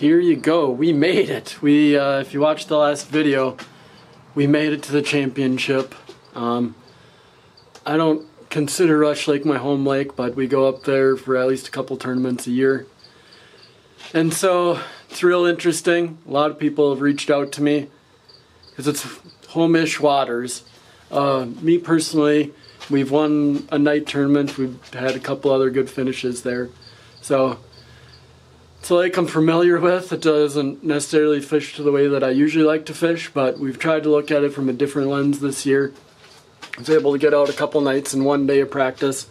Here you go. We made it. If you watched the last video, we made it to the championship. I don't consider Rush Lake my home lake, but we go up there for at least a couple tournaments a year. And so it's real interesting. A lot of people have reached out to me because it's home-ish waters. Me personally, we've won a night tournament. We've had a couple other good finishes there. So it's a lake I'm familiar with. It doesn't necessarily fish to the way that I usually like to fish, but we've tried to look at it from a different lens this year. I was able to get out a couple nights and one day of practice.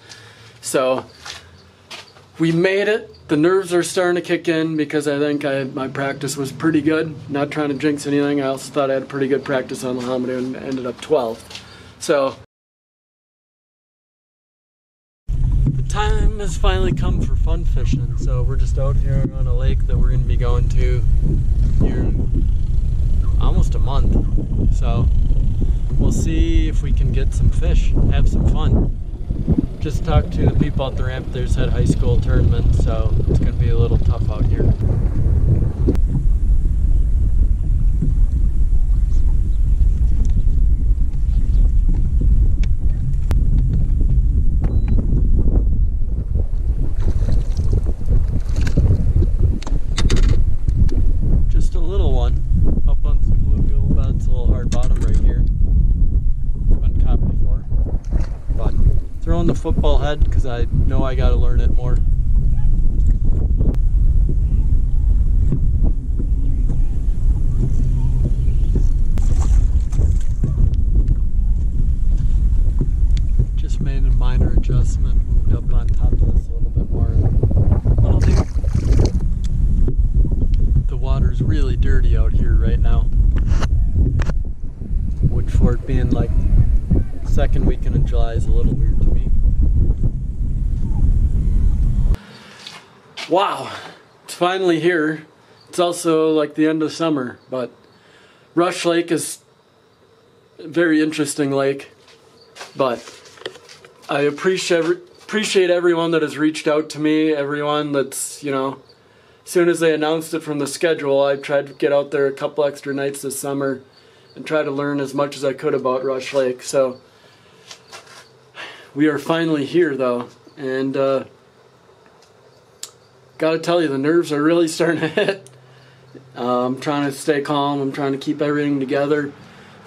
So we made it. The nerves are starting to kick in because I think my practice was pretty good. Not trying to jinx anything. I also thought I had pretty good practice on Lahamida and ended up 12th. So the time has finally come for fun fishing. So we're just out here on a lake that we're going to be going to here in almost a month. So we'll see if we can get some fish, have some fun. Just talked to the people at the ramp. There's that high school tournament, so it's going to be a little tough out here. Just a little one up on some bluegill beds, a little hard bottom right here. Been caught before, but throwing the football head because I know I got to learn it more. Just made a minor adjustment, moved up on top of this a little bit more. That'll do. The water's really dirty out here right now, which for it being like second weekend in July is a little weird to me. Wow, it's finally here. It's also like the end of summer, but Rush Lake is a very interesting lake. But I appreciate everyone that has reached out to me, everyone that's, you know, as soon as they announced it from the schedule, I tried to get out there a couple extra nights this summer and try to learn as much as I could about Rush Lake. So we are finally here though, and gotta tell you, the nerves are really starting to hit. I'm trying to stay calm, I'm trying to keep everything together.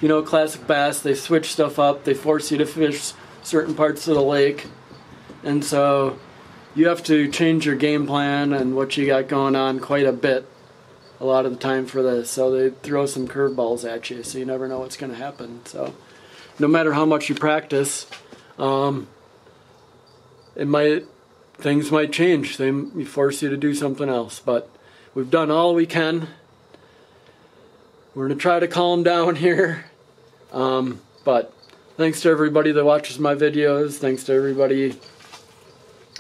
You know, classic bass, they switch stuff up, they force you to fish certain parts of the lake, and so you have to change your game plan and what you got going on quite a bit a lot of the time for this. So they throw some curveballs at you, so you never know what's going to happen. So no matter how much you practice, things might change. They force you to do something else. But we've done all we can. We're going to try to calm down here. But thanks to everybody that watches my videos. Thanks to everybody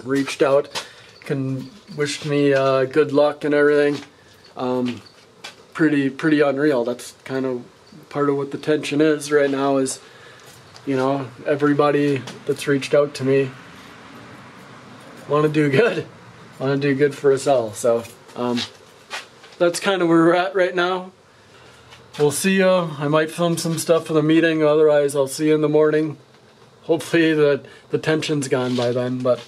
reached out, wished me good luck and everything. Pretty unreal. That's kind of part of what the tension is right now, is, you know, everybody that's reached out to me want to do good for us all. So that's kind of where we're at right now. We'll see you. I might film some stuff for the meeting, otherwise I'll see you in the morning. Hopefully the tension's gone by then, but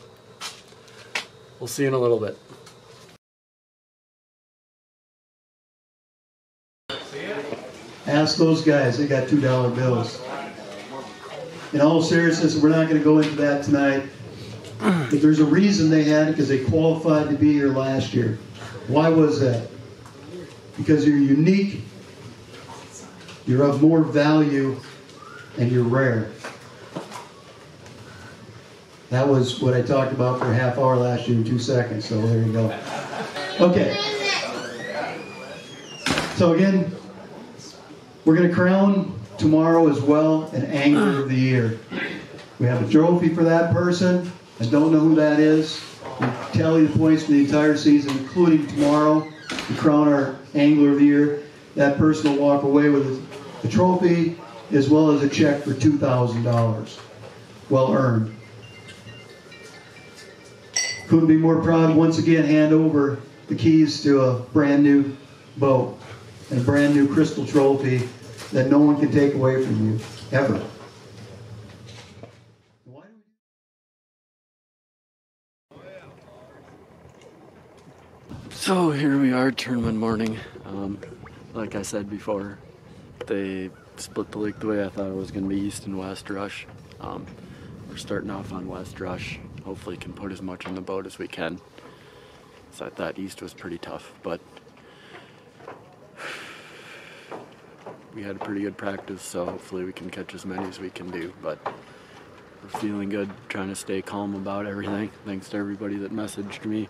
we'll see you in a little bit. Ask those guys, they got $2 bills. In all seriousness, we're not going to go into that tonight. But there's a reason they had it, because they qualified to be here last year. Why was that? Because you're unique, you're of more value, and you're rare. That was what I talked about for a half hour last year in 2 seconds, so there you go. Okay. So again, we're going to crown tomorrow as well an Angler of the Year. We have a trophy for that person. I don't know who that is. We tally the points for the entire season, including tomorrow. We crown our Angler of the Year. That person will walk away with a trophy as well as a check for $2,000. Well earned. Couldn't be more proud. Once again, hand over the keys to a brand new boat and a brand new Crystal trophy that no one can take away from you, ever. So here we are, tournament morning. Like I said before, they split the lake the way I thought it was going to be, east and west rush. We're starting off on west rush. Hopefully can put as much on the boat as we can. So I thought east was pretty tough, but we had a pretty good practice, so hopefully we can catch as many as we can do. But we're feeling good, trying to stay calm about everything. Thanks to everybody that messaged me.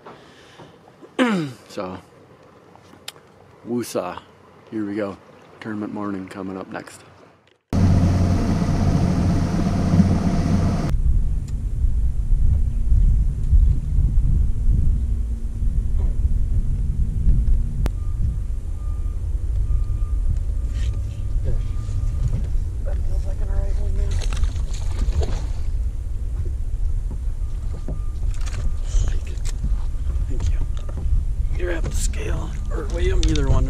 So, woosah. Here we go. Tournament morning coming up next. Grab the scale, or weigh them, either one.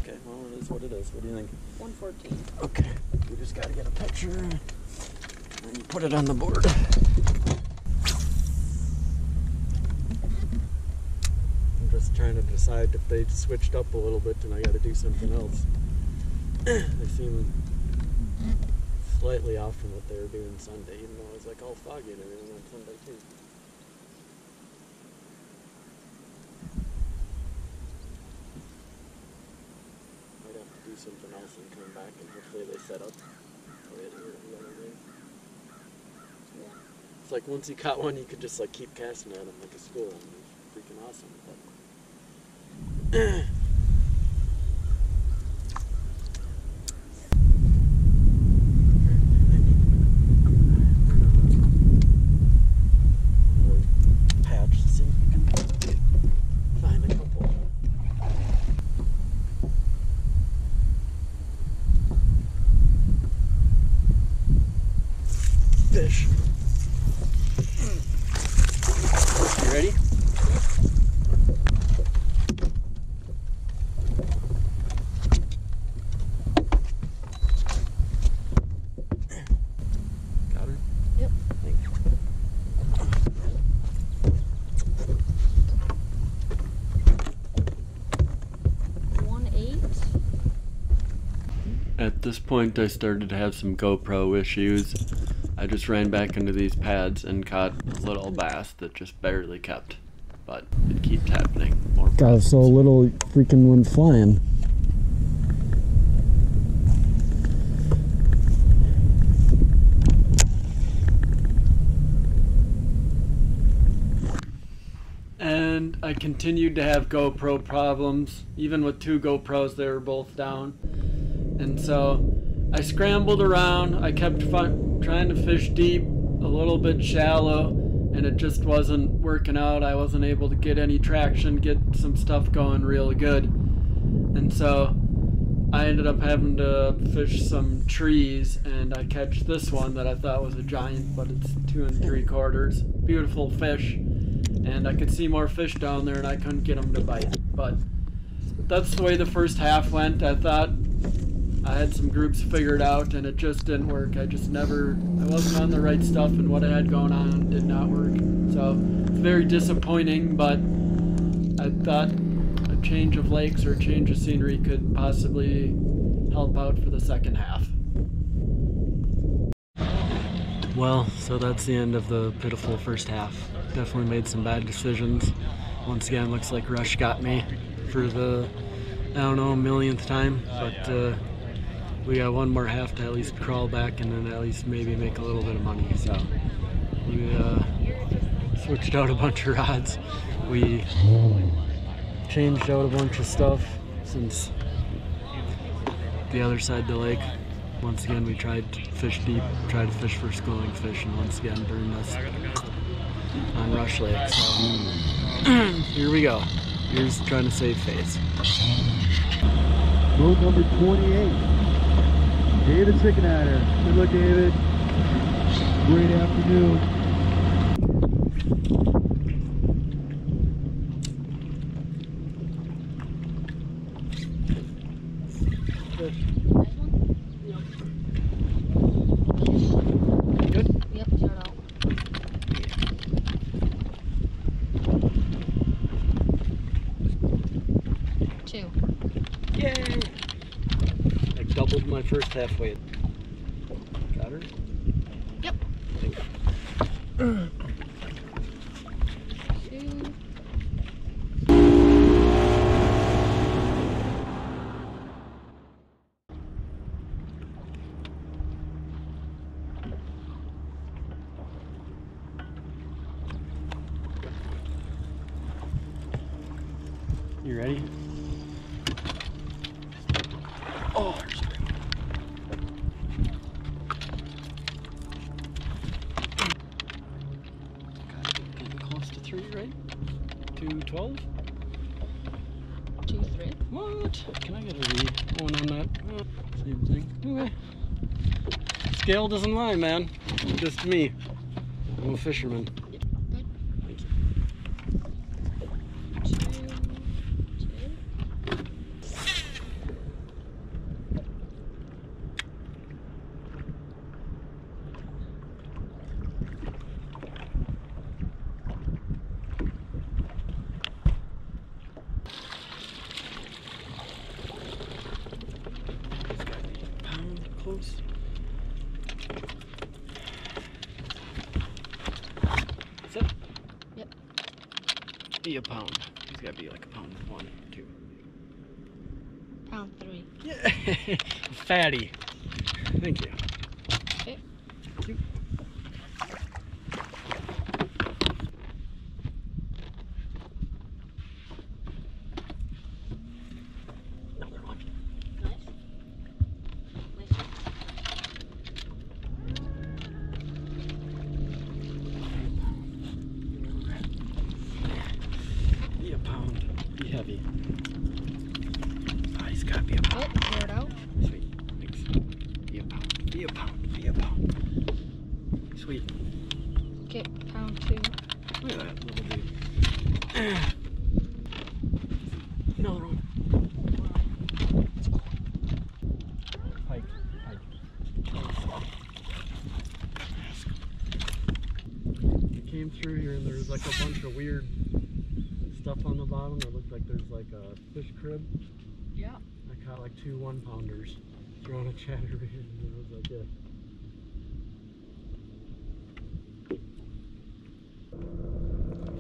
Okay, well, it is what it is. What do you think? 114. Okay, we just gotta get a picture, and you put it on the board. I'm just trying to decide if they switched up a little bit and I gotta do something else. They seem slightly off from what they were doing Sunday, even though it was like all foggy and everything on Sunday too. Something else and come back, and hopefully they set up the other way. Yeah. It's like once you caught one, you could just like keep casting at them like a school, and it's freaking awesome. But patch to see if we can find a couple. Fish. You ready? Got her? Yep. Thank you. 1.8. At this point, I started to have some GoPro issues. I just ran back into these pads and caught a little bass that just barely kept, but it keeps happening. More God, so little freaking went flying. And I continued to have GoPro problems. Even with 2 GoPros, they were both down. And so I scrambled around. I kept trying to fish deep, a little bit shallow, and it just wasn't working out. I wasn't able to get any traction, get some stuff going real good. And so I ended up having to fish some trees, and I catch this one that I thought was a giant, but it's 2 3/4. Beautiful fish. And I could see more fish down there, and I couldn't get them to bite. But that's the way the first half went. I thought I had some groups figured out, and it just didn't work. I wasn't on the right stuff, and what I had going on did not work. So it's very disappointing, but I thought a change of lakes or a change of scenery could possibly help out for the second half. Well, so that's the end of the pitiful first half. Definitely made some bad decisions. Once again, looks like Rush got me for the, I don't know, millionth time, but we got one more half to at least crawl back and then at least maybe make a little bit of money. So we switched out a bunch of rods. We changed out a bunch of stuff since the other side of the lake. Once again, we tried to fish deep, tried to fish for schooling fish, and once again burned us on Rush Lake. So here we go. Here's trying to save face. Boat number 28. David Sickenatter. Good luck, David. Great afternoon. fish. Nice one? Good? Yep, start out. Two. Yay! I doubled my first half weight. Got her? Yep. Two. You ready? Oh, there's three. Getting close to 3, right? 212? 2, 3. What? Can I get a read one on that? Same thing. Okay. Scale doesn't lie, man. Just me. I'm a fisherman. Good. Thank you. 2, 2. It's got the pound close. Is it? Yep. Be a pound. It's got to be like a pound 1, 2. Pound 3. Yeah. Fatty. Thank you. Okay. Thank you. Another one. Nice. Nice. Be a pound. Be heavy. Ah, he's got to be a Oh, pound. clear it out. Sweet. Thanks. Be a pound. Be a pound. Be a pound. Sweet. Okay, pound 2. Look at that little dude. Another one. Pike. Pike. We came through here and there was like a bunch of weird stuff on the bottom. It looked like there's like a fish crib. Yeah. I caught like 2 1-pounders throwing a chatterbait and it was like, yeah.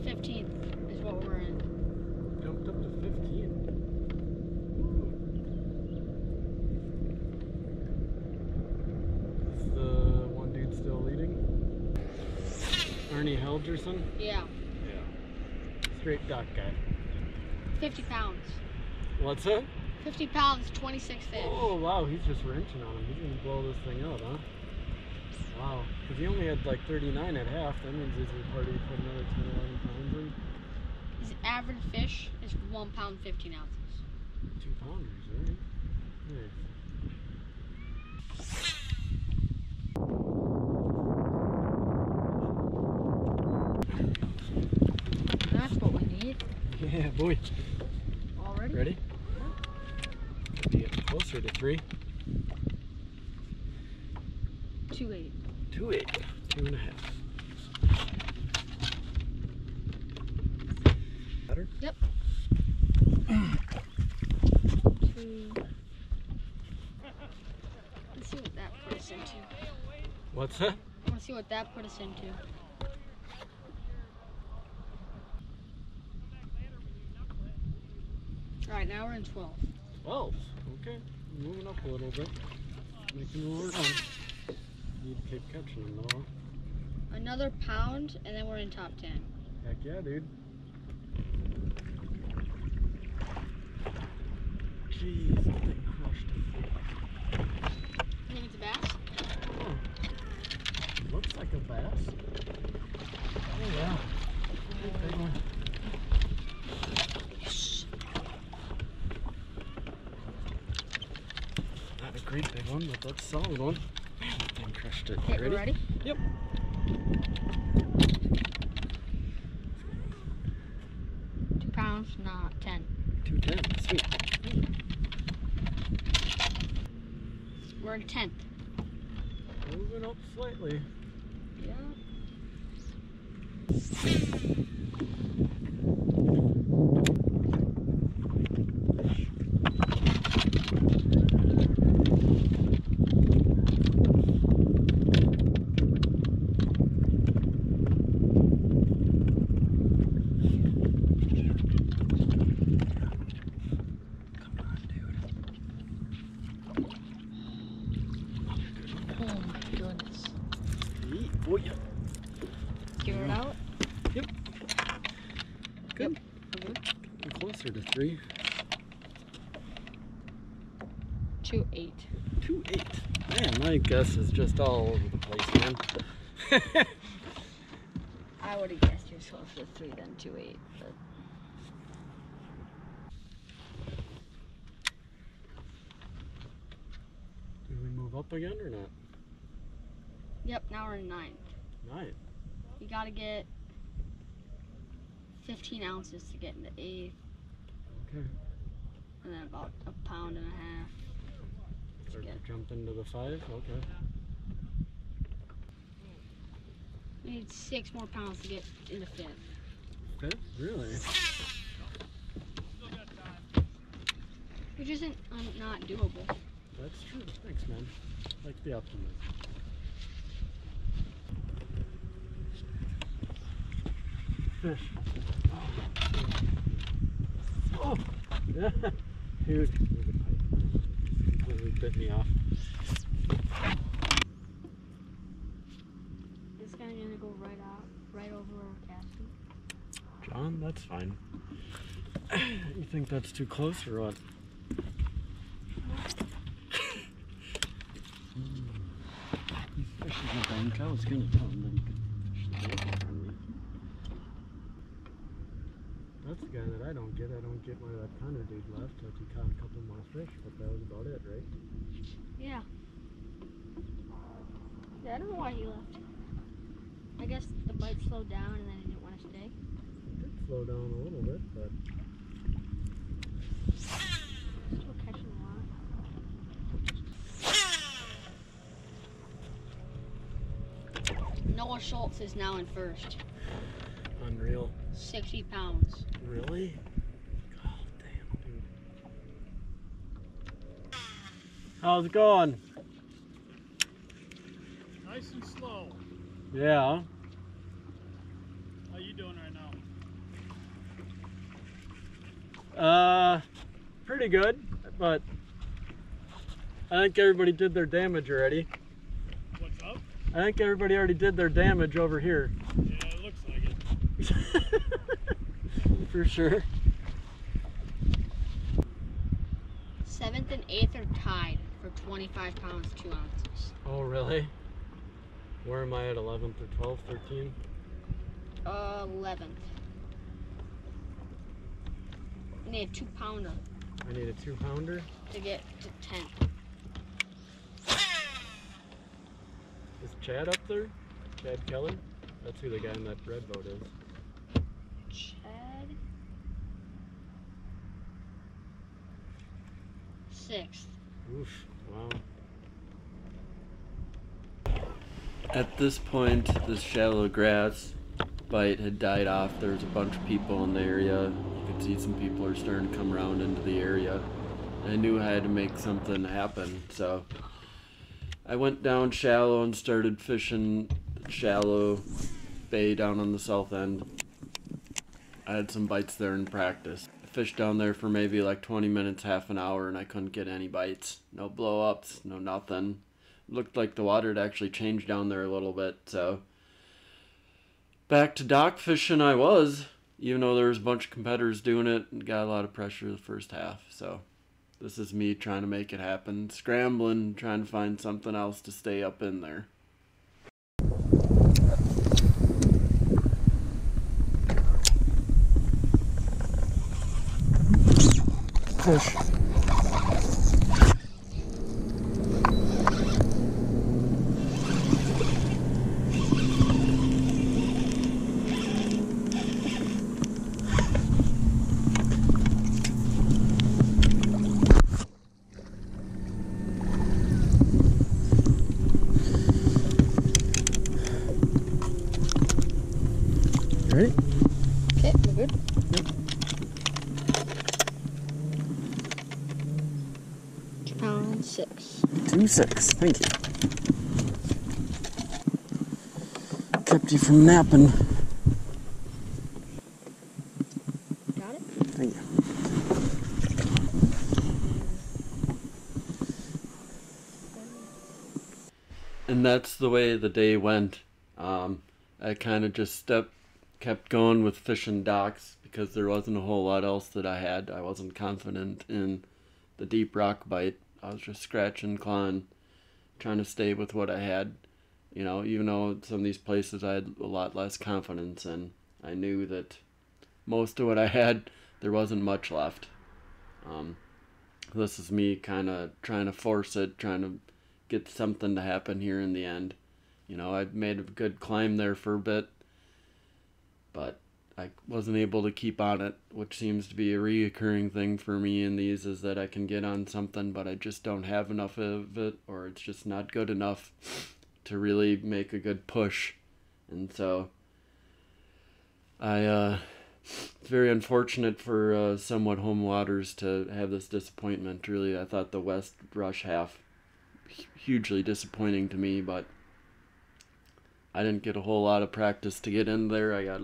15th is what we're in. Jumped up to 15. Is the one dude still leading? Ernie Helgerson? Yeah. Yeah. Straight duck guy. 50 pounds. What's that? 50 pounds, 26 fish. Oh wow, he's just wrenching on him. He's gonna blow this thing out, huh? Wow. Because he only had like 39 at half. That means he's already put another 10 11 pounds in. His average fish is 1 pound, 15 ounces. 2 pounders, right? Nice. That's what we need. Yeah, boy. Already? Ready? Be closer to 3. 2.8. 2.8. 2.5. Better? Yep. 2. Let's see what that put us into. What's that? I want to see what that put us into. Alright, now we're in 12. 12. Okay. Moving up a little bit. Making more fun. Need to keep catching them though. Another pound, and then we're in top 10. Heck yeah, dude. Jeez, that thing crushed it. You think it's a bass? Oh. Looks like a bass. Oh yeah. Big one. Not a great big one, but that's a solid one. Man, that thing crushed it. Okay, You we're ready? Yep. 2 pounds, not 10. 210. Sweet. We're in 10th. Moving up slightly. Yeah. Oh my goodness. Oh, yeah. Give it out. Yep. Good. Okay. Getting closer to 3. 2.8. 2.8. Man, my guess is just all over the place, man. I would have guessed you're closer to 3 than 2.8, but Do we move up again or not? yep, now we're in 9th. 9. You gotta get 15 ounces to get into 8th, Okay. and then about a pound and a half. Start Yeah. to jump into the 5. Okay. We need 6 more pounds to get into 5th. 5th? Really? Which isn't not doable. That's true. Thanks, man. Like the optimism. Fish. Oh! Yeah. Huge. Completely bit me off. This guy's gonna go right over our casting. John, that's fine. You think that's too close or what? He's fishing the bank. I was gonna tell him that he could fish the bank from me. That's the guy that I don't get. I don't get why that Connor dude left. Like he caught a couple more fish, but that was about it, right? Yeah. Yeah, I don't know why he left. I guess the bite slowed down and then he didn't want to stay. It did slow down a little bit, but Still catching a lot. Noah Schultz is now in first. unreal. 60 pounds. Really? God damn, dude. How's it going? Nice and slow. Yeah. How you doing right now? Pretty good, but I think everybody did their damage already. What's up? I think everybody already did their damage over here. Yeah, it looks like it. For sure. 7th and 8th are tied for 25 pounds, 2 ounces. Oh, really? Where am I at 11th or 12th, 13? 11th. I need a 2-pounder I need a 2-pounder. to get to 10th. Is Chad up there? Chad Kelly? That's who the guy in that red boat is. Chad. 6th. Oof, wow. At this point, this shallow grass bite had died off. There was a bunch of people in the area. You could see some people are starting to come around into the area. I knew I had to make something happen, so I went down shallow and started fishing the shallow bay down on the south end. I had some bites there in practice. I fished down there for maybe like 20 minutes, half an hour, and I couldn't get any bites. No blow-ups, no nothing. Looked like the water had actually changed down there a little bit, so back to dock fishing I was, even though there was a bunch of competitors doing it and got a lot of pressure the first half. So this is me trying to make it happen, scrambling, trying to find something else to stay up in there. Fish. Ready? Okay, we're good. Pound 6. 2-6. Thank you. Kept you from napping. Got it? Thank you. And that's the way the day went. I kind of just kept going with fishing docks because there wasn't a whole lot else that I had. I wasn't confident in the deep rock bite. I was just scratching, clawing, trying to stay with what I had. You know, even though some of these places I had a lot less confidence in, I knew that most of what I had, there wasn't much left. This is me kind of trying to force it, trying to get something to happen here in the end. You know, I made a good climb there for a bit, but I wasn't able to keep on it, which seems to be a reoccurring thing for me in these, is that I can get on something, but I just don't have enough of it, or it's just not good enough to really make a good push. And so it's very unfortunate for somewhat home waters to have this disappointment. Really, I thought the West Rush half hugely disappointing to me, but I didn't get a whole lot of practice to get in there. I got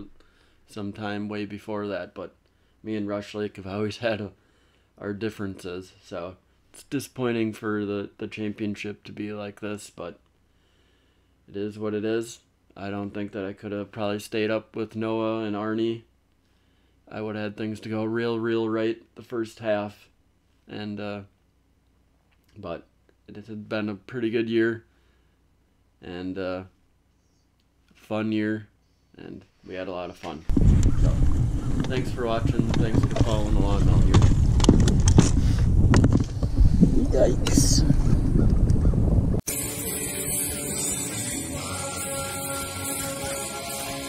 some time way before that, but me and Rush Lake have always had our differences, so it's disappointing for the championship to be like this, but it is what it is. I don't think that I could have probably stayed up with Noah and Arnie. I would have had things to go real right the first half, and but it had been a pretty good year and fun year, and we had a lot of fun. So thanks for watching, thanks for following along out here. Yikes.